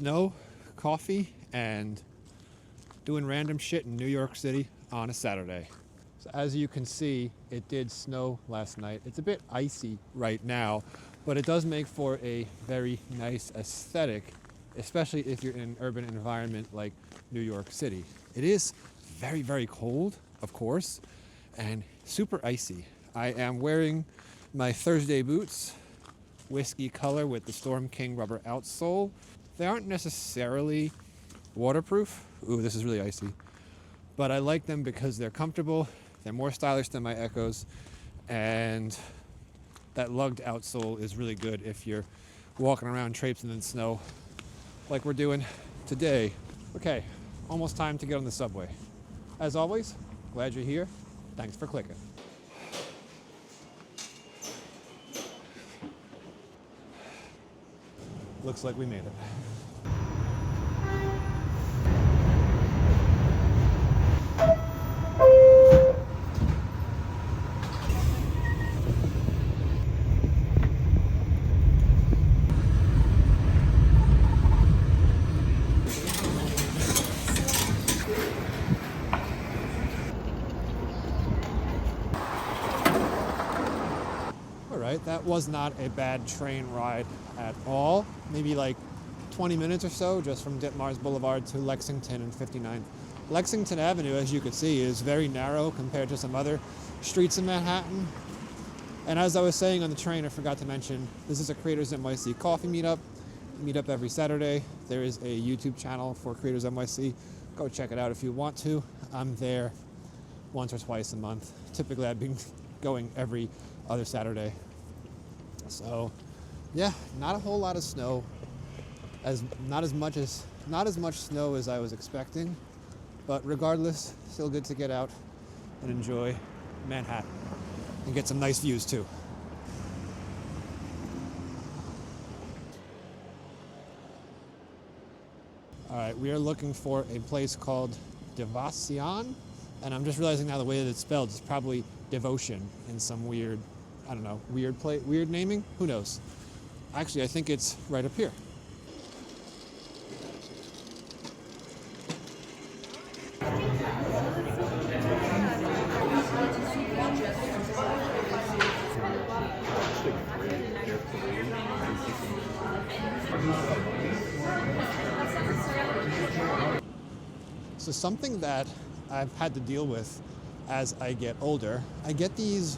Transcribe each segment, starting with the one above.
snow, coffee, and doing random shit in New York City on a Saturday. So as you can see, it did snow last night. It's a bit icy right now, but it does make for a very nice aesthetic, especially if you're in an urban environment like New York City. It is very, very cold, of course, and super icy. I am wearing my Thursday boots, whiskey color with the Storm King rubber outsole. They aren't necessarily waterproof. Ooh, this is really icy. But I like them because they're comfortable, they're more stylish than my Echoes, and that lugged outsole is really good if you're walking around traipsing in snow like we're doing today. Okay, almost time to get on the subway. As always, glad you're here. Thanks for clicking. Looks like we made it. That was not a bad train ride at all. Maybe like 20 minutes or so just from Ditmars Boulevard to Lexington and 59th. Lexington Avenue, as you can see, is very narrow compared to some other streets in Manhattan. And as I was saying on the train, I forgot to mention, this is a Creators NYC coffee meetup. Meet up every Saturday. There is a YouTube channel for Creators NYC. Go check it out if you want to. I'm there once or twice a month. Typically, I've been going every other Saturday. So, yeah, not a whole lot of snow. Not as much snow as I was expecting, but regardless, still good to get out and enjoy Manhattan and get some nice views too. All right, we are looking for a place called Devotion, and I'm just realizing now the way that it's spelled is probably devotion in some weird, I don't know, weird naming? Who knows? Actually, I think it's right up here. So something that I've had to deal with as I get older, I get these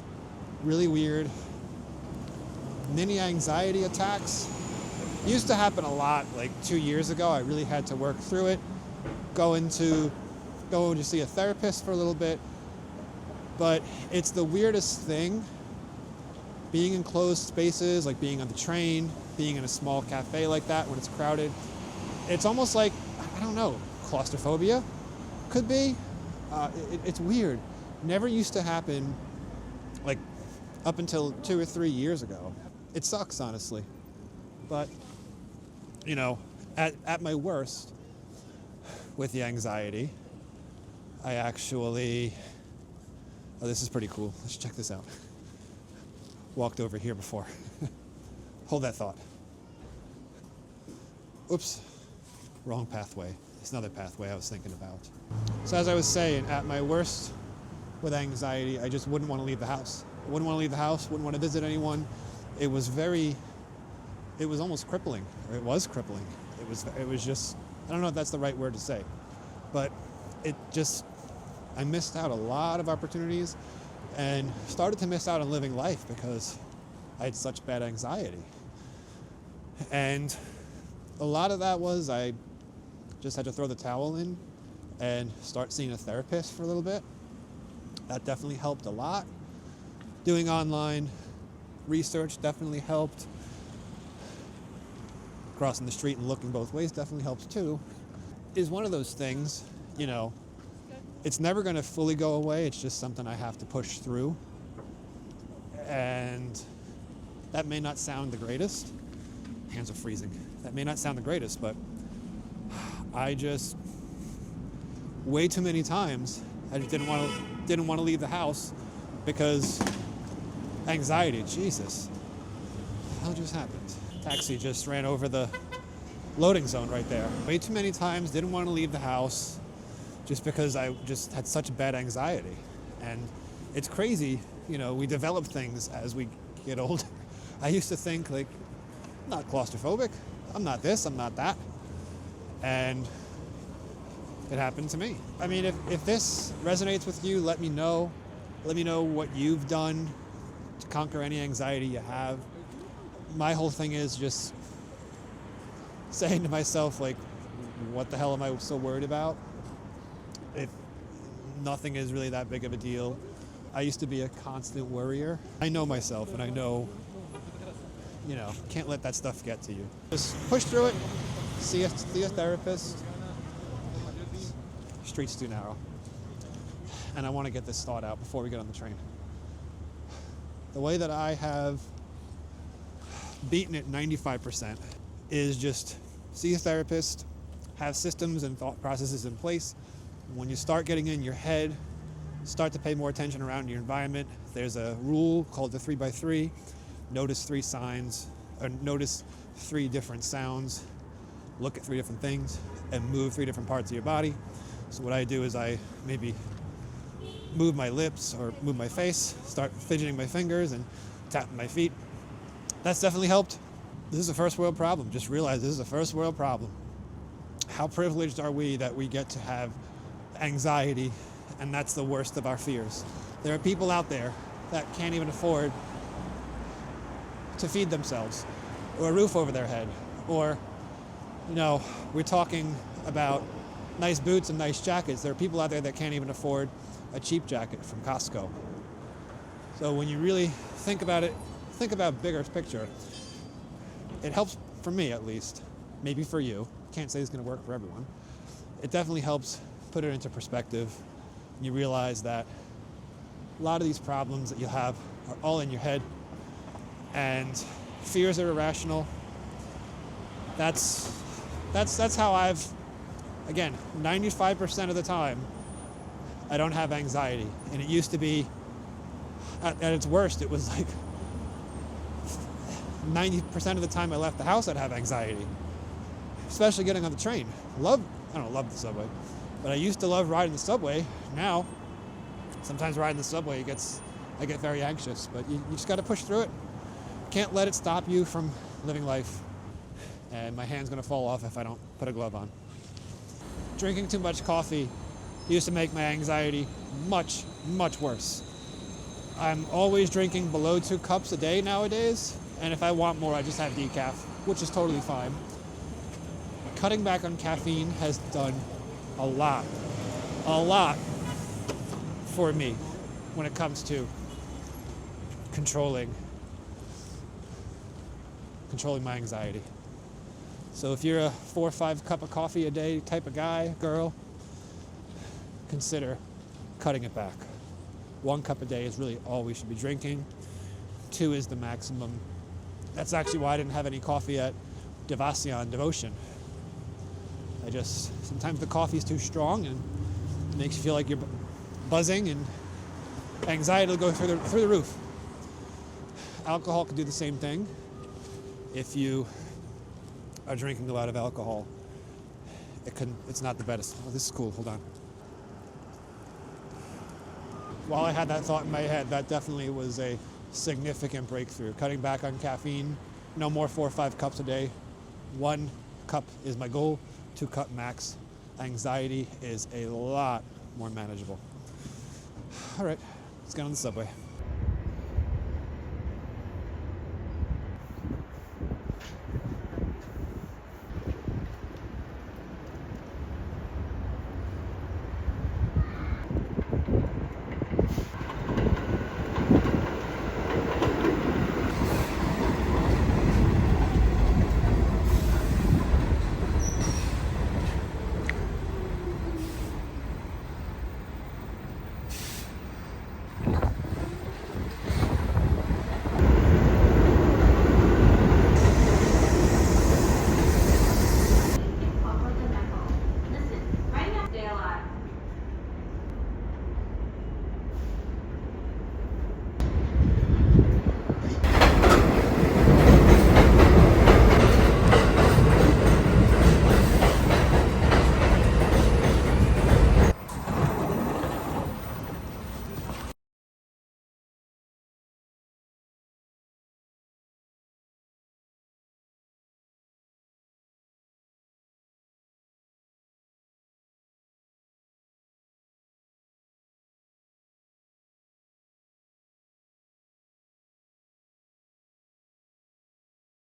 really weird mini anxiety attacks. It used to happen a lot like 2 years ago. I really had to work through it, go to see a therapist for a little bit. But it's the weirdest thing, being in closed spaces, like being on the train, being in a small cafe like that when it's crowded. It's almost like, I don't know, claustrophobia? Could be. It's weird. Never used to happen like up until 2 or 3 years ago. It sucks, honestly. But, you know, at my worst with the anxiety, I actually, oh, this is pretty cool. Let's check this out. Walked over here before. Hold that thought. Oops, wrong pathway. It's another pathway I was thinking about. So as I was saying, at my worst with anxiety, I just wouldn't want to leave the house. I wouldn't want to leave the house, wouldn't want to visit anyone. It was almost crippling, or it was crippling. It was just, I don't know if that's the right word to say, but I missed out a lot of opportunities and started to miss out on living life because I had such bad anxiety. And a lot of that was I just had to throw the towel in and start seeing a therapist for a little bit. That definitely helped a lot. Doing online research definitely helped. Crossing the street and looking both ways definitely helps too. Is one of those things, you know, it's never going to fully go away. It's just something I have to push through. And that may not sound the greatest. Hands are freezing. That may not sound the greatest, but I just, way too many times, I just didn't want to leave the house because anxiety. Jesus, what the hell just happened? Taxi just ran over the loading zone right there. Way too many times didn't want to leave the house just because I just had such bad anxiety. And it's crazy, we develop things as we get older. I used to think like, I'm not claustrophobic, I'm not this, I'm not that. And it happened to me. I mean, if this resonates with you, let me know. Let me know what you've done to conquer any anxiety you have. My whole thing is just saying to myself, like, what the hell am I so worried about? If nothing is really that big of a deal. I used to be a constant worrier. I know myself, and I know, can't let that stuff get to you. Just push through it, see a therapist. Street's too narrow. And I want to get this thought out before we get on the train. The way that I have beaten it 95% is just see a therapist, have systems and thought processes in place. When you start getting in your head, start to pay more attention around your environment. There's a rule called the 3x3. Notice 3 signs, or notice 3 different sounds, look at 3 different things, and move 3 different parts of your body. So what I do is I maybe move my lips or move my face, start fidgeting my fingers and tapping my feet. That's definitely helped. This is a first world problem. Just realize this is a first world problem. How privileged are we that we get to have anxiety, and that's the worst of our fears. There are people out there that can't even afford to feed themselves, or a roof over their head, or, we're talking about nice boots and nice jackets. There are people out there that can't even afford a cheap jacket from Costco. So when you really think about it, think about bigger picture. It helps for me, at least. Maybe for you. Can't say it's going to work for everyone. It definitely helps put it into perspective. You realize that a lot of these problems that you have are all in your head, and fears are irrational. That's how I've, again, 95% of the time, I don't have anxiety. And it used to be, at its worst, it was like 90% of the time I left the house, I'd have anxiety, especially getting on the train. I don't love the subway, but I used to love riding the subway. Now, sometimes riding the subway, I get very anxious, but you just got to push through it. Can't let it stop you from living life. And my hand's going to fall off if I don't put a glove on. Drinking too much coffee used to make my anxiety much, much worse. I'm always drinking below 2 cups a day nowadays, and if I want more, I just have decaf, which is totally fine. Cutting back on caffeine has done a lot for me when it comes to controlling my anxiety. So if you're a 4 or 5 cup of coffee a day type of guy, girl, consider cutting it back. 1 cup a day is really all we should be drinking. 2 is the maximum. That's actually why I didn't have any coffee at Devotion. Sometimes the coffee is too strong and it makes you feel like you're buzzing, and anxiety will go through the roof. Alcohol can do the same thing. If you are drinking a lot of alcohol, it's not the best. Oh, this is cool, hold on. While I had that thought in my head, that definitely was a significant breakthrough. Cutting back on caffeine, no more 4 or 5 cups a day. 1 cup is my goal, 2 cup max. Anxiety is a lot more manageable. All right, let's get on the subway.